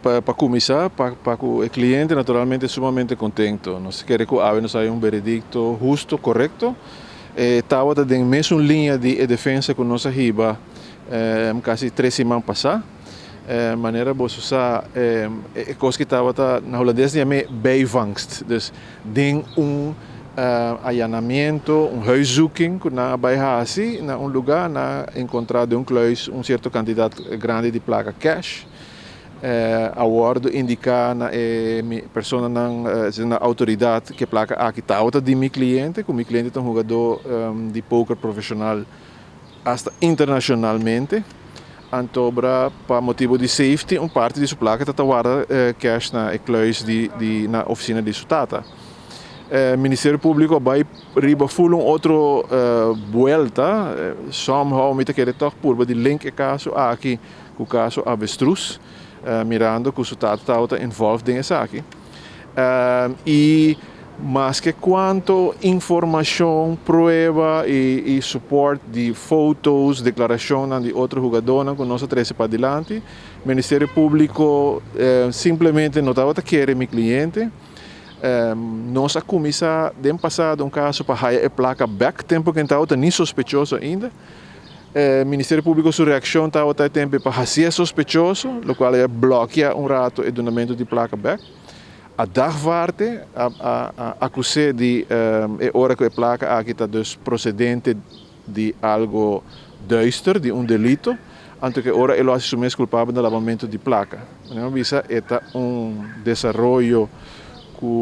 Para começar, para o cliente naturalmente sumamente contento. Nós queremos que nós saia veredicto justo, correto. Estava em mesma linha de defesa com nossa riba, quase 3 semanas passadas. Maneira de usar coisa que estava na holandês chama bijvangst. Dus tem allanamento, huiszoeking na Baihasi, na lugar, na encontrar de kluis certa quantidade grande de placa cash. A bordo indicar na pessoa na autoridade que placa aqui está de meu cliente, que o meu cliente é jogador de poker profissional hasta internacionalmente. Então, para motivo de safety, parte de sua placa está guarda cash na kluis na oficina de Sutata. Ministério Público vai riba full outro volta, somehow me querer toch por de link caso aqui com o caso avestruz. Mirando que o Sutata está envolvido nessa aqui. E mais que quanto informação, prova e suporte de fotos, declaração de outro jogador que nós trazemos para adelante, o Ministério Público simplesmente não estava querendo meu cliente. Nós começamos a passado caso para raiar a placa back, tempo que estava nem suspeitoso ainda. O Ministério Público, sua reação estava até tempo para ser suspeitoso, o qual bloqueia rato o donamento de placa back. A dagvaarte, acusé de hora que a placa aqui está procedente de algo duister, de delito, antes que ora ele assume culpável do lavamento de placa. Visa é desenvolvimento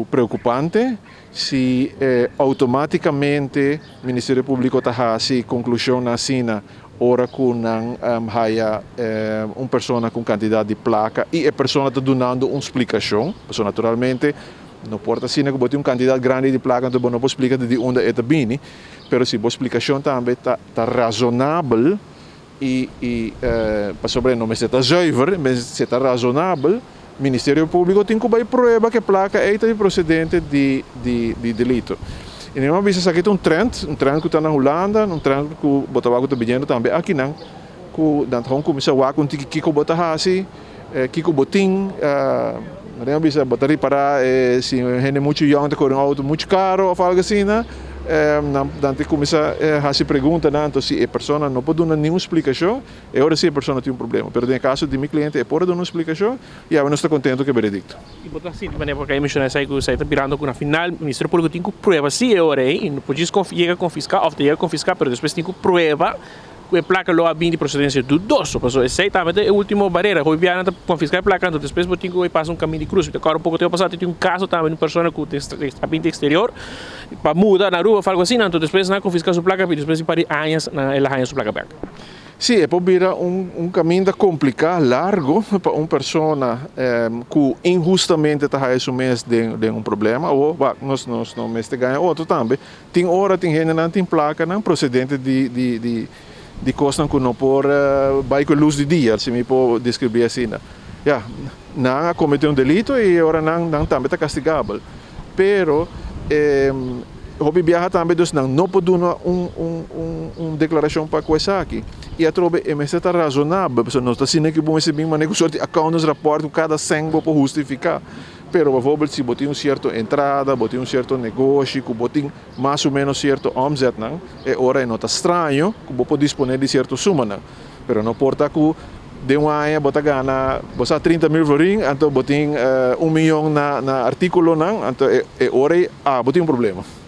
preocupante se automaticamente o Ministério Público está assim conclusão na sina ora com haya pessoa com quantidade de placa e a pessoa está dando uma explicação, pessoa naturalmente não importa se que bote quantidade grande de placa então não pode explicar de onde é bem, mas se a explicação também está razonável e para sobre não está zuiver, mas se está razonável. O Ministério Público tem que prova que a placa é procedente de delito. E não visa que aqui um trend que está na Holanda, trend que o Botafogo está pedindo também aqui não, que dan começa a com Kiko Botahasi, Kiko Botin, não visa botar para se é muito jovem com um auto muito caro ou algo assim, né? Dante começa a se perguntar então se a pessoa não pode dar nenhuma explicação, e agora sim a pessoa tem problema. Mas no caso de meu cliente, pode dar uma explicação e eu não estou contente com o veredicto. E botar assim, de maneira porque a emissão sai que está virando na final, o Ministério Público tem que provar se é hora e não pode chegar a confiscar, ou chegar a confiscar, mas depois tem que provar que a placa lo ha bem de procedência dudoso, porque exatamente é a última barreira, que viaja para confiscar a placa, então depois tem que passar um caminho de cruz. Então, agora um pouco tempo passado tem um caso também de uma pessoa que está bem de exterior, para mudar na rua, algo assim, então depois não confiscar sua placa, e depois para anos ela ganha sua placa back. Sim, pode virar caminho complicado, largo, para uma pessoa que injustamente está assumindo de problema, ou nós não ganha outro também. Tem hora, tem gente, não tem placa, não procedente de coisas que não por vai com luz de dia, se me pode descrever assim. Não cometeu delito e agora não também está castigável. Pero hobby viaja também não pode dar uma declaração para coisa aqui. E a trobe está razonável, porque não está sendo que vamos receber uma sorte accounts rapport cada 100 para justificar. Pero, por exemplo, se botar certa entrada, botar certo negócio, que botar mais ou menos certo omzet, ora não está estranho, que pode disponer de certa suma, não. Pero não importa que de um ano bota gana, bota 30 mil florin, então botar 1 milhão na artículo, não, então ora botar problema.